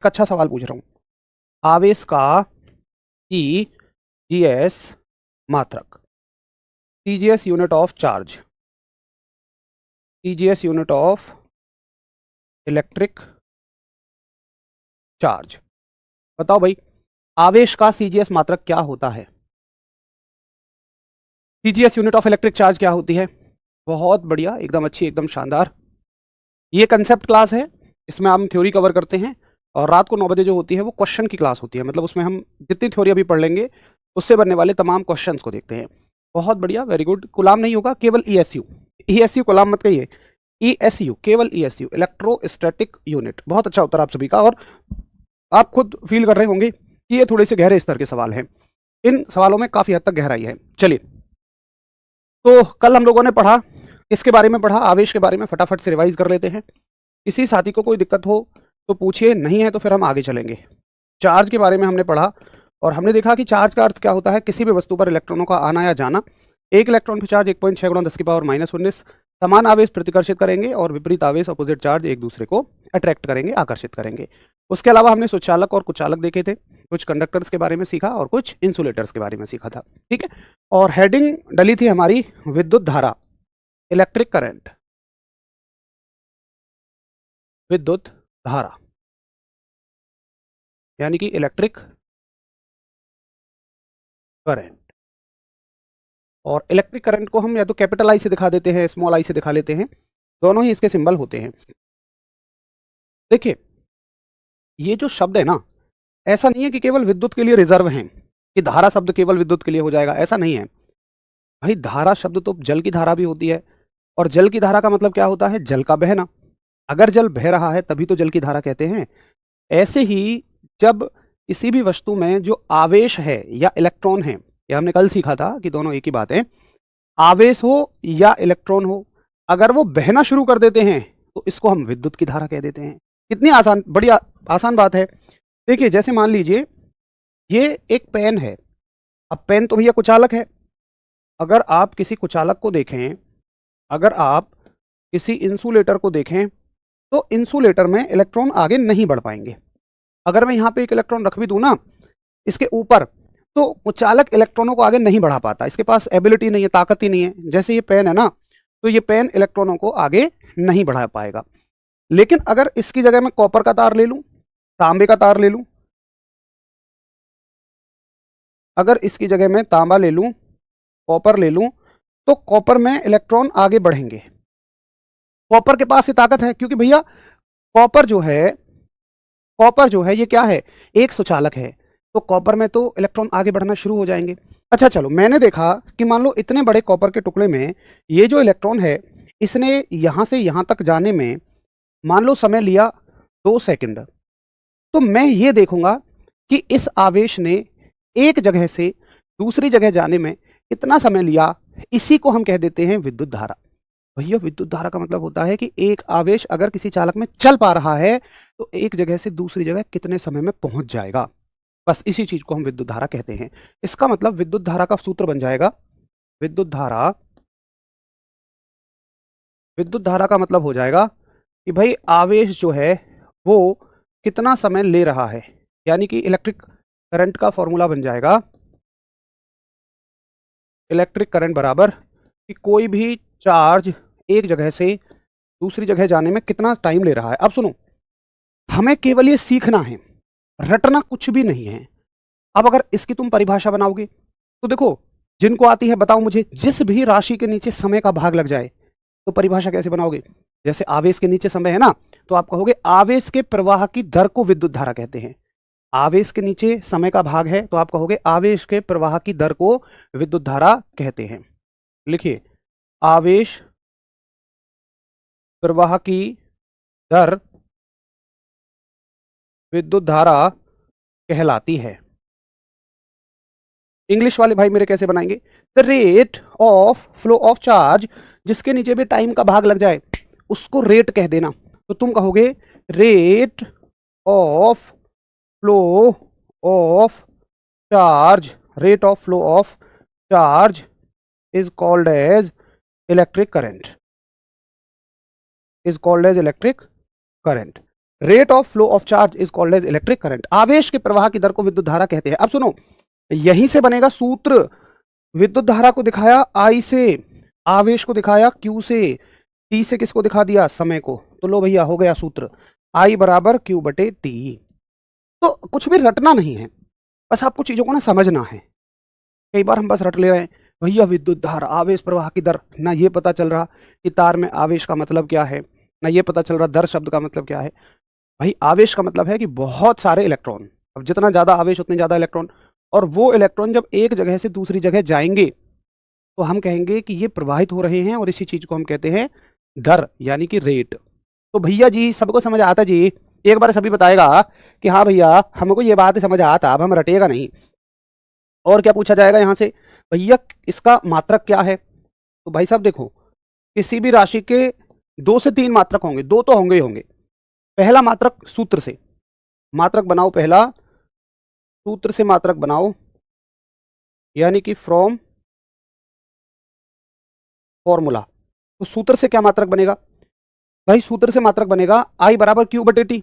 एक अच्छा सवाल पूछ रहा हूँ। आवेश का TGS मात्रक, TGS unit of charge, TGS unit of electric charge. बताओ भाई, आवेश का CGS मात्रक क्या होता है? TGS unit of electric charge क्या होती है? बहुत बढ़िया, एकदम अच्छी, एकदम शानदार। ये कंसेप्ट क्लास है, इसमें हम थ्योरी कवर करते हैं और रात को 9 बजे जो होती है वो क्वेश्चन की क्लास होती है। मतलब उसमें हम जितनी थ्योरी अभी पढ़ लेंगे उससे बनने वाले तमाम क्वेश्चंस को देखते हैं। बहुत बढ़िया, वेरी गुड। गुलाम नहीं होगा, केवल ESU। ESU गुलाम मत कहिए, ESU, केवल ESU, इलेक्ट्रोस्टैटिक यूनिट। बहुत अच्छा उत्तर आप सभी का। और आप खुद फील कर रहे होंगे कि ये थोड़े से गहरे स्तर के सवाल हैं। इन सवालों में काफी हद तक गहराई है। चलिए, तो कल हम लोगों ने पढ़ा, किसके बारे में पढ़ा? आवेश के बारे में। फटाफट से रिवाइज कर लेते हैं। किसी साथी को कोई दिक्कत हो तो पूछिए, नहीं है तो फिर हम आगे चलेंगे। चार्ज के बारे में हमने पढ़ा और हमने देखा कि चार्ज का अर्थ क्या होता है? किसी भी वस्तु पर इलेक्ट्रॉनों का आना या जाना। एक इलेक्ट्रॉन पर चार्ज 1.6 गुणा 10⁻⁻19 समान आवेश प्रतिकर्षित करेंगे और विपरीत आवेश अपोजिट चार्ज एक दूसरे को अट्रैक्ट करेंगे, आकर्षित करेंगे। उसके अलावा हमने सुचालक और कुचालक देखे थे, कुछ कंडक्टर्स के बारे में सीखा और कुछ इंसुलेटर्स के बारे में सीखा था। ठीक है, और हेडिंग डली थी हमारी विद्युत धारा, इलेक्ट्रिक करंट, विद्युत धारा यानी कि इलेक्ट्रिक करंट। और इलेक्ट्रिक करंट को हम या तो कैपिटल आई से दिखा देते हैं, स्मॉल आई से दिखा लेते हैं, दोनों ही इसके सिंबल होते हैं। देखिए, ये जो शब्द है ना, ऐसा नहीं है कि केवल विद्युत के लिए रिजर्व हैं, कि धारा शब्द केवल विद्युत के लिए हो जाएगा, ऐसा नहीं है भाई। धारा शब्द तो जल की धारा भी होती है, और जल की धारा का मतलब क्या होता है? जल का बहना। अगर जल बह रहा है तभी तो जल की धारा कहते हैं। ऐसे ही जब किसी भी वस्तु में जो आवेश है या इलेक्ट्रॉन है, यह हमने कल सीखा था कि दोनों एक ही बात है, आवेश हो या इलेक्ट्रॉन हो, अगर वो बहना शुरू कर देते हैं तो इसको हम विद्युत की धारा कह देते हैं। कितनी आसान, बड़ी आसान बात है। देखिए, जैसे मान लीजिए ये एक पेन है। अब पेन तो भैया कुचालक है। अगर आप किसी कुचालक को देखें, अगर आप किसी इंसुलेटर को देखें, तो इंसुलेटर में इलेक्ट्रॉन आगे नहीं बढ़ पाएंगे। अगर मैं यहाँ पे एक इलेक्ट्रॉन रख भी दूं ना इसके ऊपर, तो कुचालक इलेक्ट्रॉनों को आगे नहीं बढ़ा पाता, इसके पास एबिलिटी नहीं है, ताकत ही नहीं है। जैसे ये पेन है ना, तो ये पेन इलेक्ट्रॉनों को आगे नहीं बढ़ा पाएगा। लेकिन अगर इसकी जगह मैं कॉपर का तार ले लूं, तांबे का तार ले लूं, अगर इसकी जगह मैं तांबा ले लूं, कॉपर ले लूं, तो कॉपर में इलेक्ट्रॉन आगे बढ़ेंगे। कॉपर के पास ये ताकत है, क्योंकि भैया कॉपर जो है, कॉपर जो है ये क्या है? एक सुचालक है। तो कॉपर में तो इलेक्ट्रॉन आगे बढ़ना शुरू हो जाएंगे। अच्छा चलो, मैंने देखा कि मान लो इतने बड़े कॉपर के टुकड़े में ये जो इलेक्ट्रॉन है, इसने यहां से यहां तक जाने में मान लो समय लिया 2 सेकंड। तो मैं ये देखूंगा कि इस आवेश ने एक जगह से दूसरी जगह जाने में कितना समय लिया। इसी को हम कह देते हैं विद्युत धारा। भैया, विद्युत धारा का मतलब होता है कि एक आवेश अगर किसी चालक में चल पा रहा है तो एक जगह से दूसरी जगह कितने समय में पहुंच जाएगा। बस इसी चीज को हम विद्युत धारा कहते हैं। इसका मतलब विद्युत धारा का सूत्र बन जाएगा, विद्युत धारा, विद्युत धारा का मतलब हो जाएगा कि भाई आवेश जो है वो कितना समय ले रहा है। यानी कि इलेक्ट्रिक करंट का फॉर्मूला बन जाएगा, इलेक्ट्रिक करंट बराबर कि कोई भी चार्ज एक जगह से दूसरी जगह जाने में कितना टाइम ले रहा है। अब सुनो, हमें केवल ये सीखना है, रटना कुछ भी नहीं है। अब अगर इसकी तुम परिभाषा बनाओगे तो देखो, जिनको आती है बताओ मुझे, जिस भी राशि के नीचे समय का भाग लग जाए तो परिभाषा कैसे बनाओगे? जैसे आवेश के नीचे समय है ना, तो आप कहोगे आवेश के प्रवाह की दर को विद्युत धारा कहते हैं। आवेश के नीचे समय का भाग है तो आप कहोगे आवेश के प्रवाह की दर को विद्युत धारा कहते हैं। लिखिए, आवेश प्रवाह की दर विद्युत धारा कहलाती है। इंग्लिश वाले भाई मेरे कैसे बनाएंगे? The rate of flow of charge, जिसके नीचे भी टाइम का भाग लग जाए उसको रेट कह देना। तो तुम कहोगे rate of flow of charge, rate of flow of charge is called as electric current, is called as electric current. Rate of flow of charge is called as electric current. आवेश के प्रवाह की दर को विद्युत धारा कहते हैं। अब सुनो, यहीं से बनेगा सूत्र। विद्युत धारा को दिखाया I से, आवेश को दिखाया Q से, T से किसको दिखा दिया, समय को। तो लो भैया हो गया सूत्र, I बराबर Q बटे T। तो कुछ भी रटना नहीं है, बस आपको चीजों को ना समझना है। कई बार हम बस रट ले रहे हैं, भैया विद्युत धारा, आवेश प्रवाह की दर, ना ये पता चल रहा कि तार में आवेश का मतलब क्या है, ना ये पता चल रहा दर शब्द का मतलब क्या है। भाई आवेश का मतलब है कि बहुत सारे इलेक्ट्रॉन, अब जितना ज्यादा आवेश उतने ज्यादा इलेक्ट्रॉन, और वो इलेक्ट्रॉन जब एक जगह से दूसरी जगह जाएंगे तो हम कहेंगे कि ये प्रवाहित हो रहे हैं, और इसी चीज को हम कहते हैं दर, यानी कि रेट। तो भैया जी सबको समझ आता जी, एक बार सभी बताएगा कि हाँ भैया हमको ये बात समझ आता, अब हम रटेगा नहीं। और क्या पूछा जाएगा यहाँ से, भैया इसका मात्रक क्या है। तो भाई साहब देखो, किसी भी राशि के 2 से 3 मात्रक होंगे, 2 तो होंगे ही होंगे। पहला मात्रक सूत्र से, मात्रक बनाओ, पहला सूत्र से मात्रक बनाओ, यानी कि फ्रॉम फॉर्मूला। तो सूत्र से क्या मात्रक बनेगा भाई, सूत्र से मात्रक बनेगा I बराबर Q बटे T।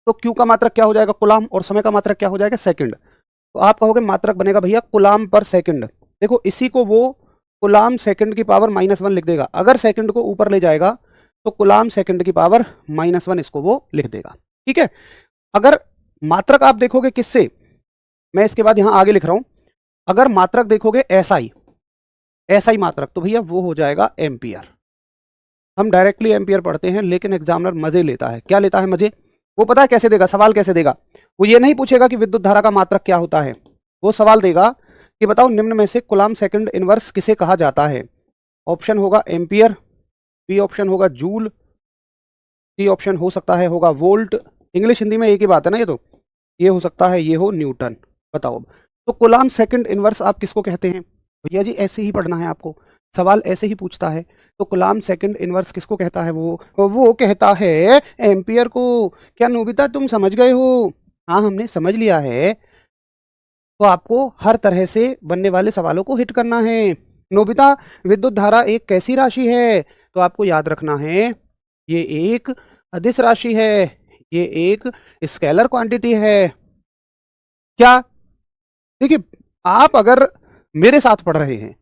तो Q का मात्रक क्या हो जाएगा, कुलाम, और समय का मात्रक क्या हो जाएगा, सेकंड। तो आप कहोगे मात्रक बनेगा भैया कुलाम पर सेकंड। देखो इसी को वो कुलाम सेकंड की पावर -1 लिख देगा। अगर सेकंड को ऊपर ले जाएगा तो कुलाम सेकंड की पावर -1 इसको वो लिख देगा। ठीक है, अगर मात्रक आप देखोगे किससे, मैं इसके बाद यहां आगे लिख रहा हूं, अगर मात्रक देखोगे SI मात्रक, तो भैया वो हो जाएगा एम्पियर। हम डायरेक्टली एम्पियर पढ़ते हैं, लेकिन एग्जामिनर मजे लेता है। क्या लेता है मजे, वो पता है कैसे देगा, सवाल कैसे देगा। वो ये नहीं पूछेगा कि विद्युत धारा का मात्रक क्या होता है, वो सवाल देगा कि बताओ निम्न में से कुलाम सेकंड इनवर्स किसे कहा जाता है। ऑप्शन होगा एम्पियर, बी ऑप्शन होगा जूल, सी ऑप्शन हो सकता है होगा वोल्ट। इंग्लिश हिंदी में एक ही बात है ना, ये हो सकता है ये हो न्यूटन। बताओ तो कुलाम सेकंड इनवर्स आप किसको कहते हैं। भैया जी ऐसे ही पढ़ना है आपको, सवाल ऐसे ही पूछता है। तो कुलाम सेकंड इनवर्स किसको कहता है, वो कहता है एम्पियर को। क्या नोबिता तुम समझ गए हो। हाँ हमने समझ लिया है। तो आपको हर तरह से बनने वाले सवालों को हिट करना है। नोबिता विद्युत धारा एक कैसी राशि है, तो आपको याद रखना है ये एक अदिश राशि है, ये एक स्केलर क्वांटिटी है। क्या, देखिए आप अगर मेरे साथ पढ़ रहे हैं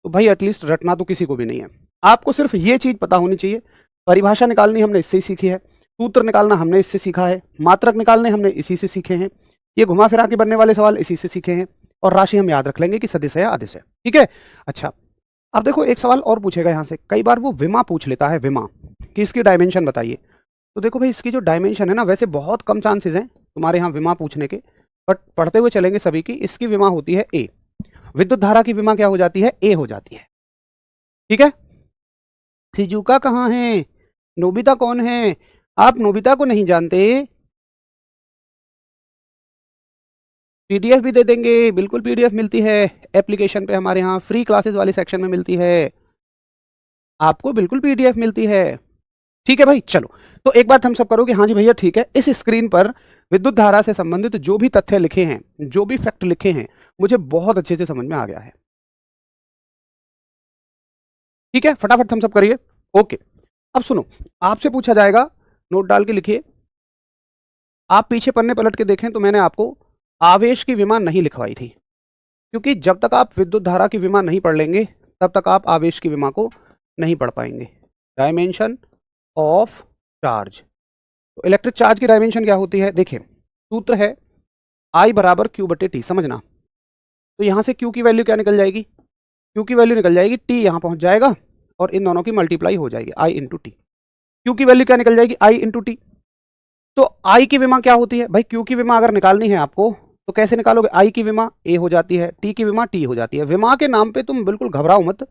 तो भाई एटलीस्ट रटना तो किसी को भी नहीं है, आपको सिर्फ ये चीज पता होनी चाहिए। परिभाषा निकालनी हमने इससे ही सीखी है, सूत्र निकालना हमने इससे सीखा है, मात्रक निकालने हमने इसी से सीखे हैं, ये घुमा फिरा के बनने वाले सवाल इसी से सीखे हैं, और राशि हम याद रख लेंगे कि सदिश है या अदिश है। ठीक है, अच्छा अब देखो एक सवाल और पूछेगा यहाँ से, कई बार वो विमा पूछ लेता है, विमा कि इसकी डायमेंशन बताइए। तो देखो भाई इसकी जो डायमेंशन है ना, वैसे बहुत कम चांसेस हैं तुम्हारे यहाँ विमा पूछने के, बट पढ़ते हुए चलेंगे सभी की। इसकी विमा होती है ए, विद्युत धारा की विमा क्या हो जाती है, ए हो जाती है। ठीक है, शिजुका कहाँ है, नोबिता कौन है, आप नोबिता को नहीं जानते। पीडीएफ भी दे देंगे, बिल्कुल पीडीएफ मिलती है एप्लीकेशन पे, हमारे यहाँ फ्री क्लासेस वाले सेक्शन में मिलती है, आपको बिल्कुल पीडीएफ मिलती है। ठीक है भाई, चलो तो एक बात हम सब करो कि हाँ जी भैया ठीक है, इस स्क्रीन पर विद्युत धारा से संबंधित जो भी तथ्य लिखे हैं, जो भी फैक्ट लिखे हैं, मुझे बहुत अच्छे से समझ में आ गया है। ठीक है, फटाफट हम सब करिए। ओके, अब सुनो, आपसे पूछा जाएगा, नोट डाल के लिखिए। आप पीछे पन्ने पलट के देखें तो मैंने आपको आवेश की विमा नहीं लिखवाई थी, क्योंकि जब तक आप विद्युत धारा की विमा नहीं पढ़ लेंगे तब तक आप आवेश की विमा को नहीं पढ़ पाएंगे। डायमेंशन ऑफ चार्ज, तो इलेक्ट्रिक चार्ज की डायमेंशन क्या होती है, देखिए सूत्र है I बराबर Q बटे T, समझना। तो यहाँ से Q की वैल्यू क्या निकल जाएगी, Q की वैल्यू निकल जाएगी T यहाँ पहुँच जाएगा और इन दोनों की मल्टीप्लाई हो जाएगी I इंटू टी। Q की वैल्यू क्या निकल जाएगी, I इंटू टी। तो I की विमा क्या होती है भाई, Q की विमा अगर निकालनी है आपको तो कैसे निकालोगे, I की विमा A हो जाती है, T की विमा T हो जाती है। विमा के नाम पे तुम बिल्कुल घबराओ मत,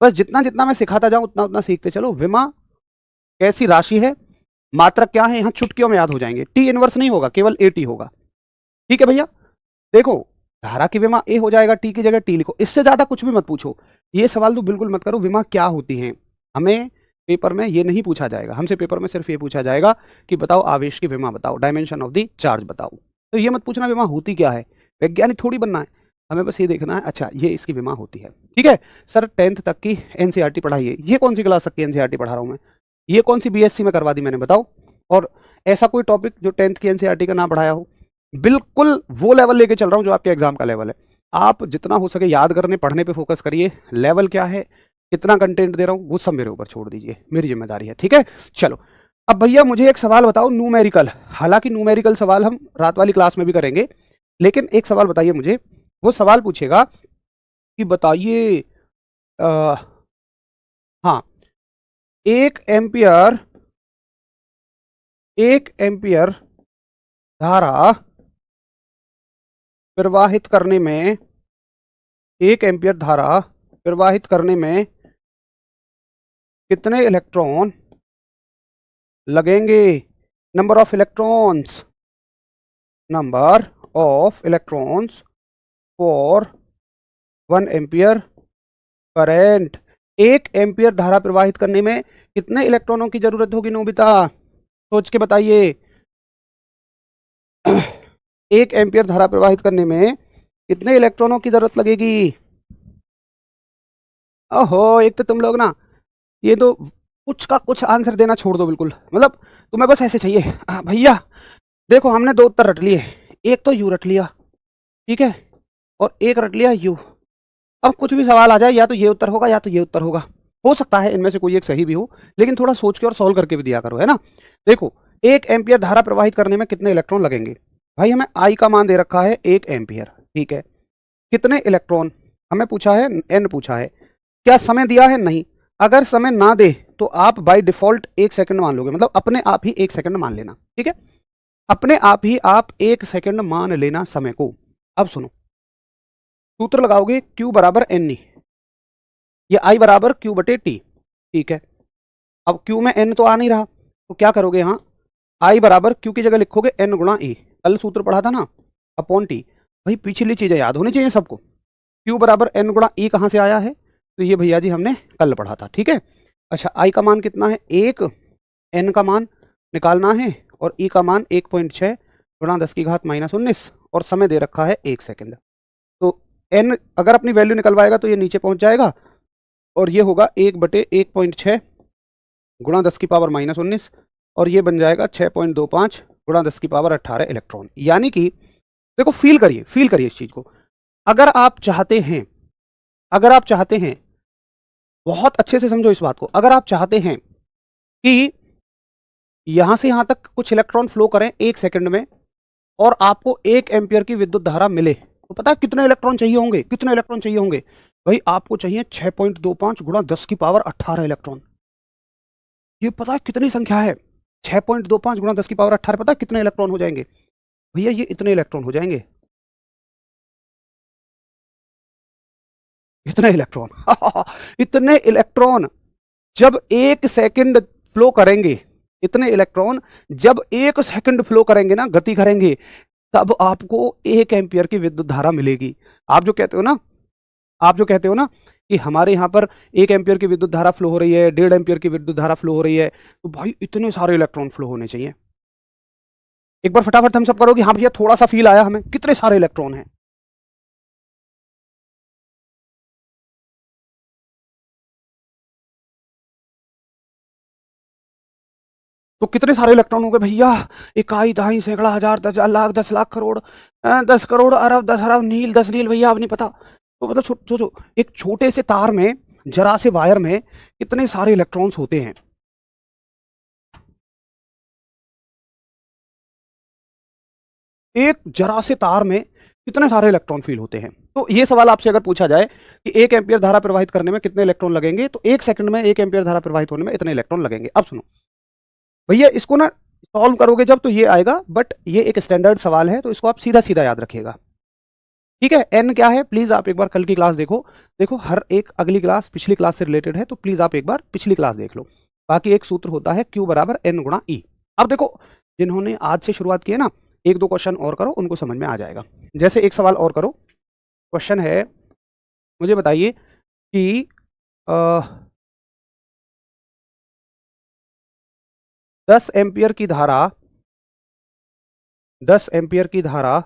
बस जितना जितना मैं सिखाता जाऊं उतना उतना सीखते चलो। विमा कैसी राशि है, मात्रक क्या है, यहाँ चुटकियों में याद हो जाएंगे। टी इनवर्स नहीं होगा, केवल ए टी होगा। ठीक है भैया, देखो धारा की विमा ए हो जाएगा, टी की जगह टी लिखो, इससे ज्यादा कुछ भी मत पूछो। ये सवाल तो बिल्कुल मत करो विमा क्या होती है, हमें पेपर में ये नहीं पूछा जाएगा। हमसे पेपर में सिर्फ ये पूछा जाएगा कि बताओ आवेश की विमा बताओ, डायमेंशन ऑफ द चार्ज बताओ। तो ये मत पूछना विमा होती क्या है, वैज्ञानिक थोड़ी बनना है, हमें बस ये देखना है अच्छा ये इसकी विमा होती है। ठीक है सर, 10th तक की एनसीईआरटी पढ़ाइए। ये कौन सी क्लास तक की एनसीईआरटी पढ़ा रहा हूँ मैं, ये कौन सी बीएससी में करवा दी मैंने बताओ, और ऐसा कोई टॉपिक जो 10th की एनसीईआरटी का ना पढ़ाया हो, बिल्कुल वो लेवल लेके चल रहा हूँ जो आपके एग्जाम का लेवल है। आप जितना हो सके याद करने पढ़ने पे फोकस करिए, लेवल क्या है, कितना कंटेंट दे रहा हूँ, वो सब मेरे ऊपर छोड़ दीजिए, मेरी जिम्मेदारी है, ठीक है। चलो अब भैया मुझे एक सवाल बताओ न्यूमेरिकल, हालांकि न्यूमेरिकल सवाल हम रात वाली क्लास में भी करेंगे, लेकिन एक सवाल बताइए मुझे। वो सवाल पूछेगा कि बताइए हाँ, एक एम्पियर धारा प्रवाहित करने में, एक एम्पियर धारा प्रवाहित करने में कितने इलेक्ट्रॉन लगेंगे? Number of electrons, number of electrons for 1 ampere current. एक एम्पियर धारा प्रवाहित करने में कितने इलेक्ट्रॉनों की जरूरत होगी नोबिता? सोच के बताइए। एक एम्पियर धारा प्रवाहित करने में कितने इलेक्ट्रॉनों की जरूरत लगेगी? ओहो, एक तो तुम लोग ना ये तो कुछ का कुछ आंसर देना छोड़ दो बिल्कुल, मतलब तुम्हें बस ऐसे चाहिए। भैया देखो हमने 2 उत्तर रट लिए, एक तो यू रट लिया, ठीक है, और एक रट लिया यू। अब कुछ भी सवाल आ जाए या तो ये उत्तर होगा या तो ये उत्तर होगा, हो सकता है इनमें से कोई एक सही भी हो, लेकिन थोड़ा सोच के और सॉल्व करके भी दिया करो, है ना। देखो, 1 एम्पियर धारा प्रवाहित करने में कितने इलेक्ट्रॉन लगेंगे? भाई हमें आई का मान दे रखा है 1 एम्पियर, ठीक है। कितने इलेक्ट्रॉन हमें पूछा है, एन पूछा है। क्या समय दिया है? नहीं। अगर समय ना दे तो आप बाय डिफॉल्ट 1 सेकंड मान लोगे, मतलब अपने आप ही 1 सेकंड मान लेना, ठीक है। अपने आप ही आप 1 सेकंड मान लेना समय को। अब सुनो, सूत्र लगाओगे Q बराबर एन ई, ये I बराबर Q बटे टी, ठीक है। अब Q में N तो आ नहीं रहा, तो क्या करोगे, यहाँ I बराबर Q की जगह लिखोगे N गुणा E, कल सूत्र पढ़ा था ना, अपॉन टी। भाई पिछली चीजें याद होनी चाहिए सबको। Q बराबर N गुणा E कहाँ से आया है? तो ये भैया जी हमने कल पढ़ा था, ठीक है। अच्छा, I का मान कितना है? 1, N का मान निकालना है, और E का मान 1.6 गुणा 10 की घात -19, और समय दे रखा है 1 सेकंड। तो N अगर अपनी वैल्यू निकलवाएगा तो ये नीचे पहुंच जाएगा, और ये होगा 1/1.6 गुणा 10 की पावर -19, और ये बन जाएगा 6.25 गुणा 10 की पावर 18 इलेक्ट्रॉन। यानी कि देखो, फील करिए इस चीज को। अगर आप चाहते हैं, अगर आप चाहते हैं, बहुत अच्छे से समझो इस बात को, अगर आप चाहते हैं कि यहां से यहां तक कुछ इलेक्ट्रॉन फ्लो करें 1 सेकंड में, और आपको 1 एम्पियर की विद्युत धारा मिले, तो पता है कितने इलेक्ट्रॉन चाहिए होंगे? कितने इलेक्ट्रॉन चाहिए होंगे? भाई आपको चाहिए 6.25 गुणा 10 की पावर 18 इलेक्ट्रॉन। ये पता है कितनी संख्या है? 6.25 गुणा 10 की पावर 18, पता है कितने इलेक्ट्रॉन हो जाएंगे? भैया ये इतने इलेक्ट्रॉन हो जाएंगे, इतने इलेक्ट्रॉन। इतने इलेक्ट्रॉन जब 1 सेकंड फ्लो करेंगे, इतने इलेक्ट्रॉन जब 1 सेकंड फ्लो करेंगे ना, गति करेंगे, तब आपको 1 एम्पियर की विद्युत धारा मिलेगी। आप जो कहते हो ना, आप जो कहते हो ना कि हमारे यहाँ पर 1 एम्पियर की विद्युत धारा फ्लो हो रही है, 1.5 एम्पियर की विद्युत धारा फ्लो हो रही है, तो भाई इतने सारे इलेक्ट्रॉन फ्लो होने चाहिए। एक बार फटाफट हम सब करो कि हाँ भैया थोड़ा सा फील आया हमें, कितने सारे इलेक्ट्रॉन हैं। तो कितने सारे इलेक्ट्रॉन हो गए भैया? इकाई, दहाई, सैकड़ा, हजार, 10,000,000, 10,00,000 करोड़, 10 करोड़, अरब, 10 अरब, नील, 10 नील, भैया अब नहीं पता। तो मतलब सोचो, एक छोटे से तार में, जरा से वायर में कितने सारे इलेक्ट्रॉन्स होते हैं। एक जरा से तार में कितने सारे इलेक्ट्रॉन फील होते हैं। तो ये सवाल आपसे अगर पूछा जाए कि 1 एम्पियर धारा प्रवाहित करने में कितने इलेक्ट्रॉन लगेंगे, तो 1 सेकंड में 1 एम्पियर धारा प्रवाहित होने में इतने इलेक्ट्रॉन लगेंगे। अब सुनो भैया, इसको ना सॉल्व करोगे जब तो ये आएगा, बट ये एक स्टैंडर्ड सवाल है, तो इसको आप सीधा सीधा याद रखिएगा, ठीक है। एन क्या है, प्लीज आप एक बार कल की क्लास देखो। देखो हर एक अगली क्लास पिछली क्लास से रिलेटेड है, तो प्लीज आप एक बार पिछली क्लास देख लो। बाकी एक सूत्र होता है Q बराबर N गुणा E। अब देखो, जिन्होंने आज से शुरुआत की है ना, 1-2 क्वेश्चन और करो, उनको समझ में आ जाएगा। जैसे एक सवाल और करो, क्वेश्चन है, मुझे बताइए कि 10 एम्पियर की धारा, 10 एम्पियर की धारा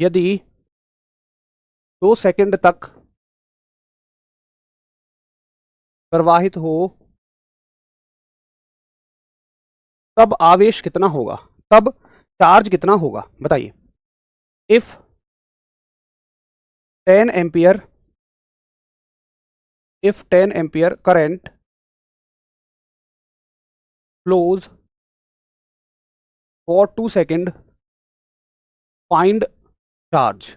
यदि 2 सेकंड तक प्रवाहित हो तब आवेश कितना होगा, तब चार्ज कितना होगा, बताइए। If 10 ampere, if 10 ampere current flows for 2 second, find charge।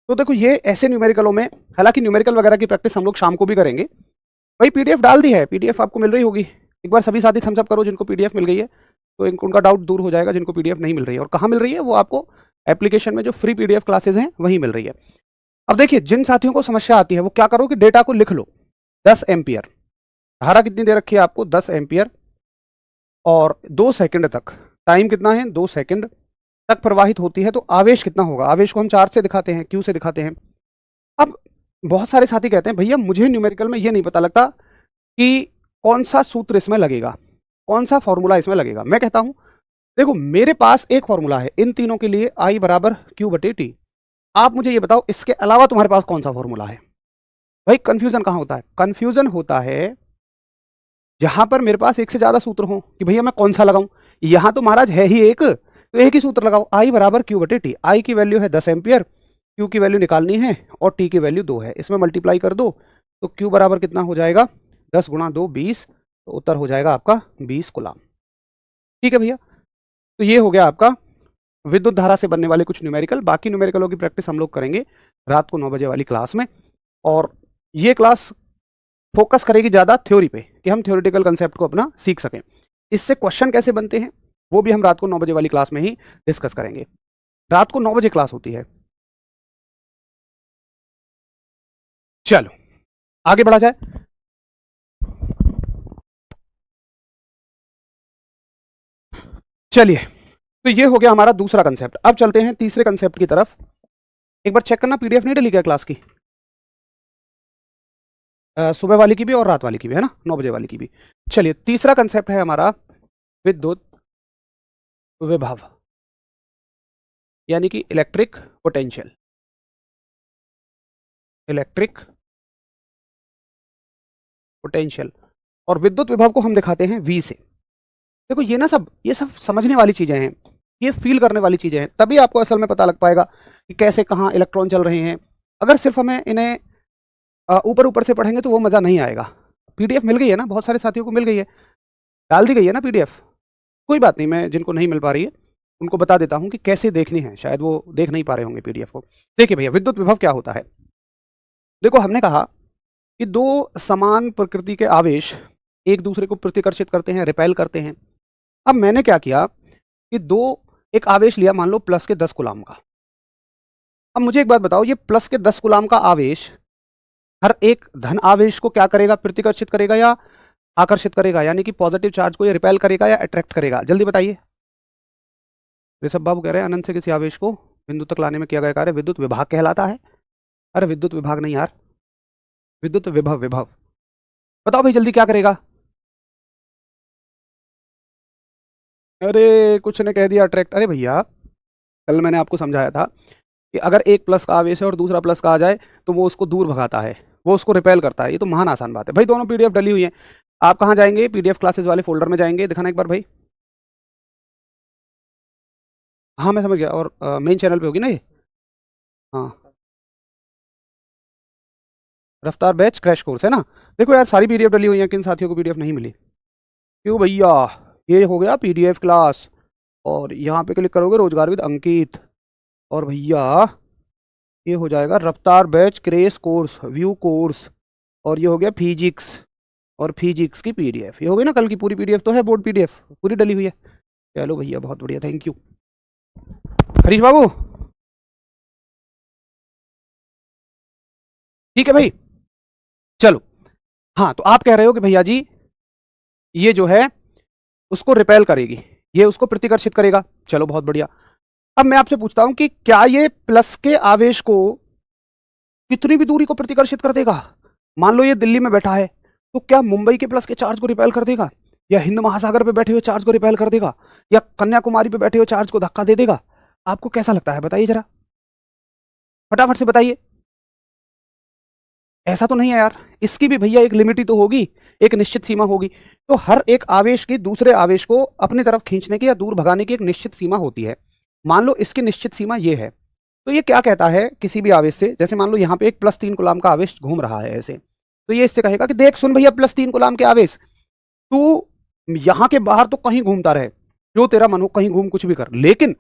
तो देखो ये ऐसे न्यूमेरिकलों में, हालांकि न्यूमेरिकल वगैरह की प्रैक्टिस हम लोग शाम को भी करेंगे। भाई पीडीएफ डाल दी है, पीडीएफ आपको मिल रही होगी। एक बार सभी साथी थम्स अप करो जिनको पीडीएफ मिल गई है, तो उनका डाउट दूर हो जाएगा जिनको पीडीएफ नहीं मिल रही है। और कहाँ मिल रही है वो आपको एप्लीकेशन में जो फ्री पीडीएफ क्लासेज हैं वहीं मिल रही है। अब देखिए जिन साथियों को समस्या आती है वो क्या करो कि डेटा को लिख लो। 10 एम्पियर धारा कितनी दे रखी है आपको, 10 एम्पियर, और 2 सेकंड तक, टाइम कितना है 2 सेकंड तक प्रवाहित होती है, तो आवेश कितना होगा। आवेश को हम चार्ज से दिखाते हैं, क्यू से दिखाते हैं। अब बहुत सारे साथी कहते हैं भैया मुझे न्यूमेरिकल में ये नहीं पता लगता कि कौन सा सूत्र इसमें लगेगा, कौन सा फॉर्मूला इसमें लगेगा। मैं कहता हूं देखो मेरे पास एक फॉर्मूला है इन तीनों के लिए, I बराबर क्यू बटे टी। आप मुझे ये बताओ इसके अलावा तुम्हारे पास कौन सा फॉर्मूला है। भाई कंफ्यूजन कहां होता है, कंफ्यूजन होता है जहां पर मेरे पास एक से ज्यादा सूत्र हो कि भैया मैं कौन सा लगाऊं। यहां तो महाराज है ही एक, तो एक ही सूत्र लगाओ, I बराबर क्यू बटे टी। आई की वैल्यू है 10 एम्पियर, क्यू की वैल्यू निकालनी है और टी की वैल्यू 2 है, इसमें मल्टीप्लाई कर दो तो क्यू बराबर कितना हो जाएगा 10 गुणा 2 20, तो उत्तर हो जाएगा आपका 20 कूलम। ठीक है भैया, तो ये हो गया आपका विद्युत धारा से बनने वाले कुछ न्यूमेरिकल। बाकी न्यूमेरिकलों की प्रैक्टिस हम लोग करेंगे रात को 9 बजे वाली क्लास में, और ये क्लास फोकस करेगी ज़्यादा थ्योरी पे कि हम थ्योरेटिकल कंसेप्ट को अपना सीख सकें। इससे क्वेश्चन कैसे बनते हैं वो भी हम रात को 9 बजे वाली क्लास में ही डिस्कस करेंगे। रात को 9 बजे क्लास होती है। चलो आगे बढ़ा जाए। चलिए, तो ये हो गया हमारा दूसरा कंसेप्ट। अब चलते हैं तीसरे कंसेप्ट की तरफ। एक बार चेक करना पीडीएफ नहीं डली क्या क्लास की, सुबह वाली की भी और रात वाली की भी, है ना, 9 बजे वाली की भी। चलिए तीसरा कंसेप्ट है हमारा विद्युत विभव, यानी कि इलेक्ट्रिक पोटेंशियल। इलेक्ट्रिक पोटेंशियल और विद्युत विभव को हम दिखाते हैं V से। देखो ये ना सब, ये सब समझने वाली चीजें हैं, ये फील करने वाली चीजें हैं, तभी आपको असल में पता लग पाएगा कि कैसे कहाँ इलेक्ट्रॉन चल रहे हैं। अगर सिर्फ हमें इन्हें ऊपर ऊपर से पढ़ेंगे तो वो मज़ा नहीं आएगा। पीडीएफ मिल गई है ना, बहुत सारे साथियों को मिल गई है, डाल दी गई है ना पीडीएफ। कोई बात नहीं, मैं जिनको नहीं मिल पा रही है उनको बता देता हूँ कि कैसे देखनी है, शायद वो देख नहीं पा रहे होंगे पीडीएफ को। देखिए भैया विद्युत विभव क्या होता है। देखो हमने कहा कि दो समान प्रकृति के आवेश एक दूसरे को प्रतिकर्षित करते हैं, रिपेल करते हैं। अब मैंने क्या किया कि एक आवेश लिया, मान लो प्लस के 10 कूलाम का। अब मुझे एक बात बताओ, ये प्लस के 10 कूलाम का आवेश हर एक धन आवेश को क्या करेगा, प्रतिकर्षित करेगा या आकर्षित करेगा, यानी कि पॉजिटिव चार्ज को ये रिपेल करेगा या अट्रैक्ट करेगा, जल्दी बताइए। ऋषभ बाबू कह रहे हैं अनंत से किसी आवेश को बिंदु तक लाने में किया गया कार्य विद्युत विभाग कहलाता है। अरे विद्युत विभाग नहीं यार, विद्युत विभव। विभव बताओ भाई जल्दी क्या करेगा। अरे कुछ ने कह दिया अट्रैक्ट। अरे भैया कल मैंने आपको समझाया था कि अगर एक प्लस का आवेश है और दूसरा प्लस का आ जाए तो वो उसको दूर भगाता है, वो उसको रिपेल करता है। ये तो महान आसान बात है भाई। दोनों पीडीएफ डली हुई है, आप कहाँ जाएंगे, पीडीएफ क्लासेस वाले फोल्डर में जाएंगे, दिखाना एक बार भाई। हाँ मैं समझ गया, और मेन चैनल पे होगी ना ये। हाँ रफ्तार बैच क्रैश कोर्स है ना। देखो यार सारी पीडीएफ डली हुई है, किन साथियों को पीडीएफ नहीं मिली। क्यों भैया, ये हो गया पीडीएफ क्लास, और यहाँ पे क्लिक करोगे रोजगार विद अंकित, और भैया ये हो जाएगा Raftaar batch crash course view course, और ये हो गया फिजिक्स, और फिजिक्स की पीडीएफ। ये हो गई ना कल की पूरी पीडीएफ, तो है बोर्ड पीडीएफ पूरी डली हुई है। चलो भैया बहुत बढ़िया, थैंक यू हरीश बाबू। ठीक है भाई, चलो। हाँ तो आप कह रहे हो कि भैया जी ये जो है उसको रिपेल करेगी, ये उसको प्रतिकर्षित करेगा। चलो बहुत बढ़िया। अब मैं आपसे पूछता हूं कि क्या ये प्लस के आवेश को कितनी भी दूरी को प्रतिकर्षित कर देगा। मान लो ये दिल्ली में बैठा है, तो क्या मुंबई के प्लस के चार्ज को रिपेल कर देगा, या हिंद महासागर पे बैठे हुए चार्ज को रिपेल कर देगा, या कन्याकुमारी पे बैठे हुए चार्ज को धक्का दे देगा। आपको कैसा लगता है बताइए जरा, फटाफट से बताइए। ऐसा तो नहीं है यार, इसकी भी भैया एक लिमिट ही तो होगी, एक निश्चित सीमा होगी। तो हर एक आवेश की दूसरे आवेश को अपनी तरफ खींचने की या दूर भगाने की एक निश्चित सीमा होती है। मान लो इसकी निश्चित सीमा ये है, तो ये क्या कहता है किसी भी आवेश से, जैसे मान लो यहाँ पे एक +3 कूलाम का आवेश घूम रहा है ऐसे, तो ये इससे कहेगा कि देख सुन भैया +3 कूलाम के आवेश, तू यहाँ के बाहर तो कहीं घूमता रहे, जो तेरा मन हो कहीं घूम कुछ भी कर, लेकिन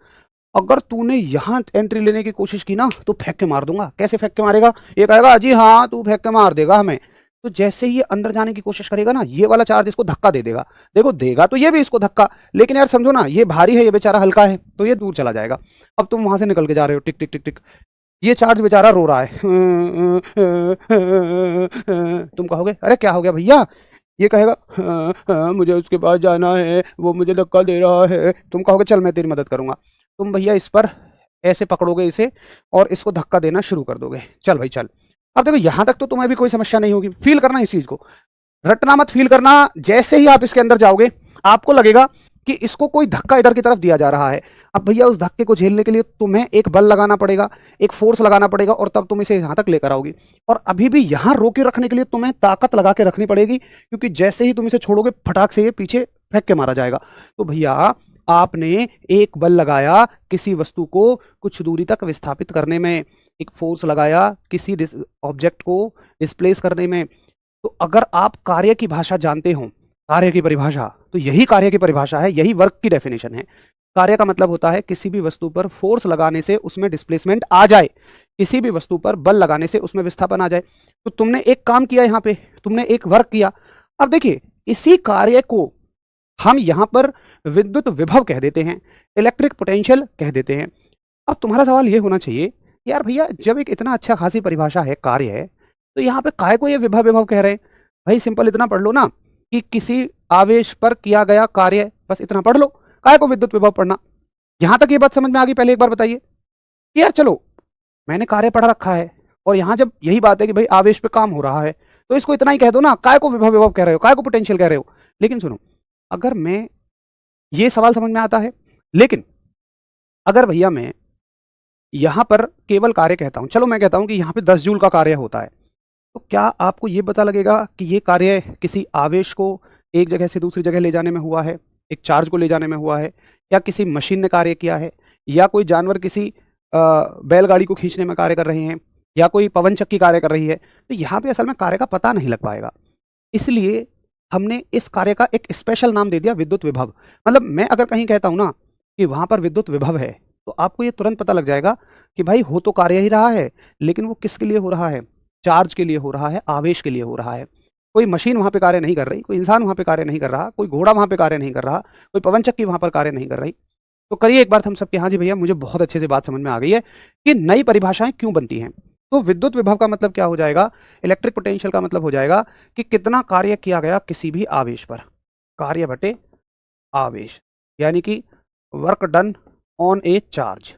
अगर तूने यहां एंट्री लेने की कोशिश की ना तो फेंक के मार दूंगा। कैसे फेंक के मारेगा? ये कहेगा जी हाँ तू फेंक के मार देगा हमें। तो जैसे ही ये अंदर जाने की कोशिश करेगा ना, ये वाला चार्ज इसको धक्का दे देगा। देखो देगा तो ये भी इसको धक्का, लेकिन यार समझो ना, ये भारी है, ये बेचारा हल्का है, तो ये दूर चला जाएगा। अब तुम वहां से निकल के जा रहे हो, टिक टिक टिक टिक, ये चार्ज बेचारा रो रहा है, तुम कहोगे अरे क्या हो गया भैया? ये कहेगा मुझे उसके पास जाना है, वो मुझे धक्का दे रहा है। तुम कहोगे चल मैं तेरी मदद करूंगा। तुम भैया इस पर ऐसे पकड़ोगे इसे और इसको धक्का देना शुरू कर दोगे, चल भाई चल। अब देखो यहां तक तो तुम्हें भी कोई समस्या नहीं होगी, फील करना इस चीज को, रटना मत, फील करना। जैसे ही आप इसके अंदर जाओगे आपको लगेगा कि इसको कोई धक्का इधर की तरफ दिया जा रहा है। अब भैया उस धक्के को झेलने के लिए तुम्हें एक बल लगाना पड़ेगा, एक फोर्स लगाना पड़ेगा, और तब तुम इसे यहां तक लेकर आओगी। और अभी भी यहां रोके रखने के लिए तुम्हें ताकत लगा के रखनी पड़ेगी, क्योंकि जैसे ही तुम इसे छोड़ोगे फटाक से ये पीछे फेंक के मारा जाएगा। तो भैया आपने एक बल लगाया किसी वस्तु को कुछ दूरी तक विस्थापित करने में, एक फोर्स लगाया किसी ऑब्जेक्ट को डिस्प्लेस करने में। तो अगर आप कार्य की भाषा जानते हो, कार्य की परिभाषा, तो यही कार्य की परिभाषा है, यही वर्क की डेफिनेशन है। कार्य का मतलब होता है किसी भी वस्तु पर फोर्स लगाने से उसमें डिस्प्लेसमेंट आ जाए, किसी भी वस्तु पर बल लगाने से उसमें विस्थापन आ जाए। तो तुमने एक काम किया, यहां पे तुमने एक वर्क किया। अब देखिए इसी कार्य को हम यहां पर विद्युत विभव कह देते हैं, इलेक्ट्रिक पोटेंशियल कह देते हैं। अब तुम्हारा सवाल यह होना चाहिए यार भैया जब एक इतना अच्छा खासी परिभाषा है, कार्य है, तो यहाँ पे काय को ये विभव विभव कह रहे हैं? भाई सिंपल इतना पढ़ लो ना कि किसी आवेश पर किया गया कार्य, बस इतना पढ़ लो, काय को विद्युत विभव पढ़ना। यहां तक ये बात समझ में आ गई? पहले एक बार बताइए कि यार चलो मैंने कार्य पढ़ रखा है, और यहां जब यही बात है कि भाई आवेश पे काम हो रहा है, तो इसको इतना ही कह दो ना, काय को विभव विभव कह रहे हो, काय को पोटेंशियल कह रहे हो। लेकिन सुनो, अगर मैं, ये सवाल समझ में आता है, लेकिन अगर भैया मैं यहां पर केवल कार्य कहता हूं, चलो मैं कहता हूं कि यहां पे 10 जूल का कार्य होता है, तो क्या आपको ये पता लगेगा कि ये कार्य किसी आवेश को एक जगह से दूसरी जगह ले जाने में हुआ है, एक चार्ज को ले जाने में हुआ है, या किसी मशीन ने कार्य किया है, या कोई जानवर किसी बैलगाड़ी को खींचने में कार्य कर रहे हैं, या कोई पवन चक्की कार्य कर रही है? तो यहाँ पे असल में कार्य का पता नहीं लग पाएगा। इसलिए हमने इस कार्य का एक स्पेशल नाम दे दिया विद्युत विभव। मतलब मैं अगर कहीं कहता हूं ना कि वहां पर विद्युत विभव है, तो आपको ये तुरंत पता लग जाएगा कि भाई हो तो कार्य ही रहा है, लेकिन वो किसके लिए हो रहा है? चार्ज के लिए हो रहा है, आवेश के लिए हो रहा है। कोई मशीन वहां पे कार्य नहीं कर रही, कोई इंसान वहां पे कार्य नहीं कर रहा, कोई घोड़ा वहां पे कार्य नहीं कर रहा, कोई पवन चक्की वहां पर कार्य नहीं कर रही। तो करिए एक बार हम सबके, हाँ जी भैया मुझे बहुत अच्छे से बात समझ में आ गई है कि नई परिभाषाएं क्यों बनती हैं। तो विद्युत विभव का मतलब क्या हो जाएगा? इलेक्ट्रिक पोटेंशियल का मतलब हो जाएगा कि कितना कार्य किया गया किसी भी आवेश पर, कार्य बटे आवेश, यानी कि work done on A charge.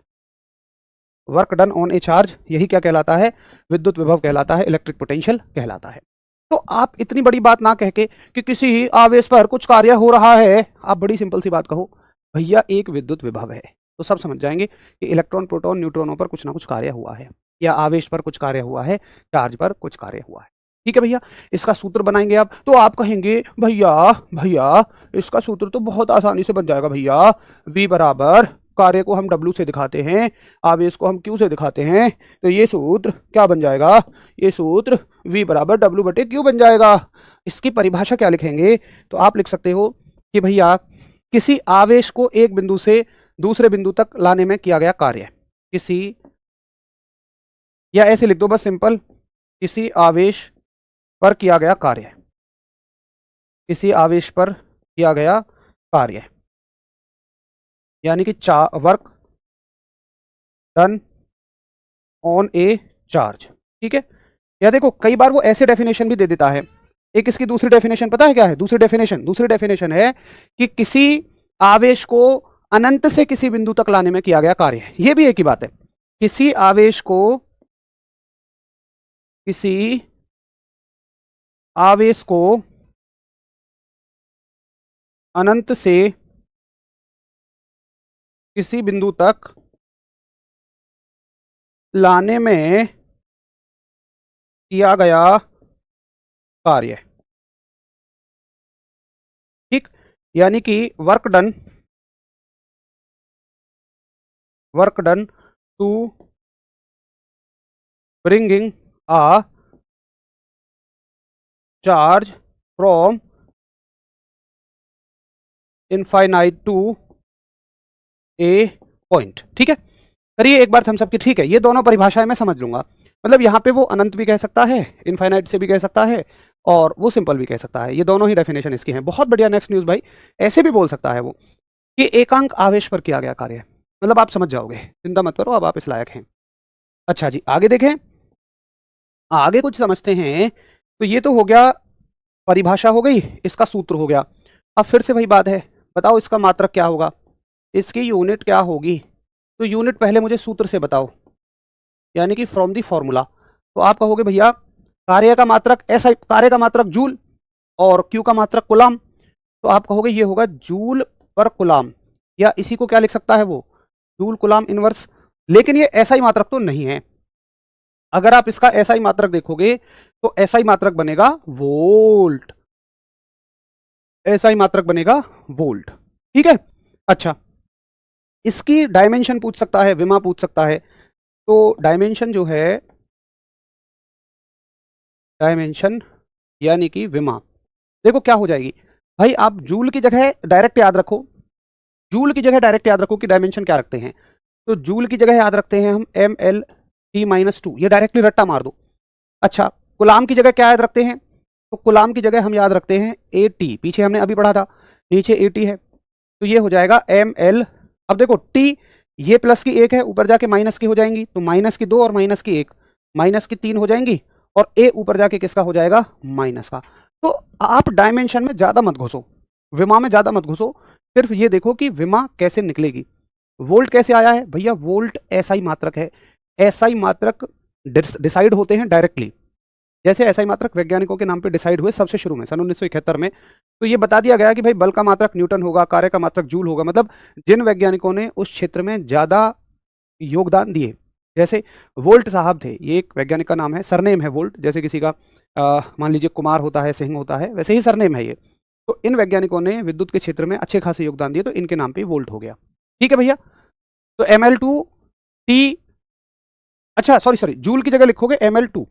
Work done on A charge, यही क्या कहलाता है? विद्युत विभव कहलाता है, इलेक्ट्रिक पोटेंशियल कहलाता है। तो आप इतनी बड़ी बात ना कह के कि किसी आवेश पर कुछ कार्य हो रहा है, आप बड़ी सिंपल सी बात कहो भैया एक विद्युत विभव है, तो सब समझ जाएंगे कि इलेक्ट्रॉन प्रोटॉन न्यूट्रॉनों पर कुछ ना कुछ कार्य हुआ है, या आवेश पर कुछ कार्य हुआ है, चार्ज पर कुछ कार्य हुआ है। ठीक है भैया, इसका सूत्र बनाएंगे आप, तो आप कहेंगे भैया भैया इसका सूत्र तो बहुत आसानी से बन जाएगा भैया, V बराबर, कार्य को हम W से दिखाते हैं, आवेश को हम Q से दिखाते हैं, तो ये सूत्र क्या बन जाएगा? ये सूत्र V बराबर W बटे Q बन जाएगा। इसकी परिभाषा क्या लिखेंगे? तो आप लिख सकते हो कि भैया किसी आवेश को एक बिंदु से दूसरे बिंदु तक लाने में किया गया कार्य, किसी, या ऐसे लिख दो बस सिंपल, किसी आवेश पर किया गया कार्य, किसी आवेश पर किया गया कार्य, यानी कि work done on A charge. ठीक है, या देखो कई बार वो ऐसे डेफिनेशन भी दे देता है। एक इसकी दूसरी डेफिनेशन पता है क्या है? दूसरी डेफिनेशन है कि किसी आवेश को अनंत से किसी बिंदु तक लाने में किया गया कार्य है। ये भी एक ही बात है, किसी आवेश को, किसी आवेश को अनंत से किसी बिंदु तक लाने में किया गया कार्य, ठीक, यानी कि work done to bringing a charge from infinite to a point, ठीक है। करिए एक बार थम्स अप की, ठीक है, ये दोनों परिभाषाएं मैं समझ लूंगा। मतलब यहाँ पे वो अनंत भी कह सकता है, इनफाइनाइट से भी कह सकता है, और वो सिंपल भी कह सकता है, ये दोनों ही डेफिनेशन इसकी हैं। बहुत बढ़िया, नेक्स्ट न्यूज भाई। ऐसे भी बोल सकता है वो कि एकांक आवेश पर किया गया कार्य, मतलब आप समझ जाओगे, चिंता मत करो, अब आप इस लायक हैं। अच्छा जी, आगे देखें, आगे कुछ समझते हैं। तो ये तो हो गया, परिभाषा हो गई, इसका सूत्र हो गया। अब फिर से वही बात है, बताओ इसका मात्रक क्या होगा, इसकी यूनिट क्या होगी। तो यूनिट पहले मुझे सूत्र से बताओ, यानी कि फ्रॉम दी फॉर्मूला। तो आप कहोगे भैया कार्य का मात्रक ऐसा, कार्य का मात्रक जूल और क्यू का मात्रक कुलाम। तो आप कहोगे ये होगा जूल पर कुलाम, या इसी को क्या लिख सकता है वो, जूल कुलाम इनवर्स। लेकिन ये ऐसा ही मात्रक तो नहीं है। अगर आप इसका ऐसा ही मात्रक देखोगे तो ऐसा ही मात्रक बनेगा वोल्ट, ऐसा ही मात्रक बनेगा वोल्ट, ठीक है। अच्छा, इसकी डायमेंशन पूछ सकता है, विमा पूछ सकता है। तो डायमेंशन जो है, डायमेंशन यानी कि विमा, देखो क्या हो जाएगी भाई, आप जूल की जगह डायरेक्ट याद रखो, जूल की जगह डायरेक्ट याद रखो कि डायमेंशन क्या रखते हैं। तो जूल की जगह याद रखते हैं हम ml t-2, ये डायरेक्टली रट्टा मार दो। अच्छा, गुलाम की जगह क्या याद रखते हैं, तो गुलाम की जगह हम याद रखते हैं at, पीछे हमने अभी पढ़ा था, नीचे at है, तो ये हो जाएगा ml। अब देखो t, ये प्लस की एक है, ऊपर जाके माइनस की हो जाएंगी, तो माइनस की दो और माइनस की एक, माइनस की तीन हो जाएंगी, और a ऊपर जाके किसका हो जाएगा, माइनस का। तो आप डायमेंशन में ज्यादा मत घुसो, विमा में ज्यादा मत घुसो, सिर्फ ये देखो कि विमा कैसे निकलेगी। वोल्ट कैसे आया है भैया, वोल्ट एसआई मात्रक है, एसआई मात्रक डिसाइड होते हैं डायरेक्टली, जैसे एसआई मात्रक वैज्ञानिकों के नाम पे डिसाइड हुए सबसे शुरू में सन 1971 में। तो ये बता दिया गया कि भाई बल का मात्रक न्यूटन होगा, कार्य का मात्रक जूल होगा, मतलब जिन वैज्ञानिकों ने उस क्षेत्र में ज्यादा योगदान दिए, जैसे वोल्ट साहब थे, ये एक वैज्ञानिक का नाम है, सरनेम है वोल्ट, जैसे किसी का मान लीजिए कुमार होता है, सिंह होता है, वैसे ही सरनेम है ये। तो इन वैज्ञानिकों ने विद्युत के क्षेत्र में अच्छे खासे योगदान दिए, तो इनके नाम पे वोल्ट हो गया, ठीक है भैया। तो ml2 t, अच्छा सॉरी सॉरी, जूल की जगह लिखोगे ml2,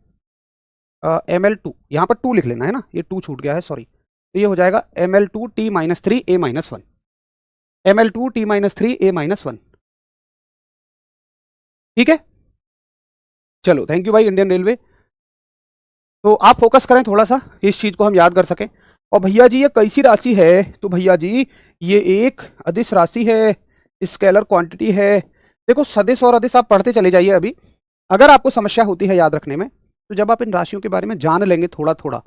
ml2 यहाँ पर 2 लिख लेना है ना, ये 2 छूट गया है, सॉरी। तो ये हो जाएगा ml2t-3a-1, ml2t-3a-1, ठीक है। चलो थैंक यू भाई इंडियन रेलवे। तो आप फोकस करें थोड़ा सा, इस चीज को हम याद कर सकें। और भैया जी ये कैसी राशि है, तो भैया जी ये एक अदिश राशि है, स्केलर क्वांटिटी है। देखो सदिश और अदिश आप पढ़ते चले जाइए अभी, अगर आपको समस्या होती है याद रखने में, तो जब आप इन राशियों के बारे में जान लेंगे थोड़ा थोड़ा,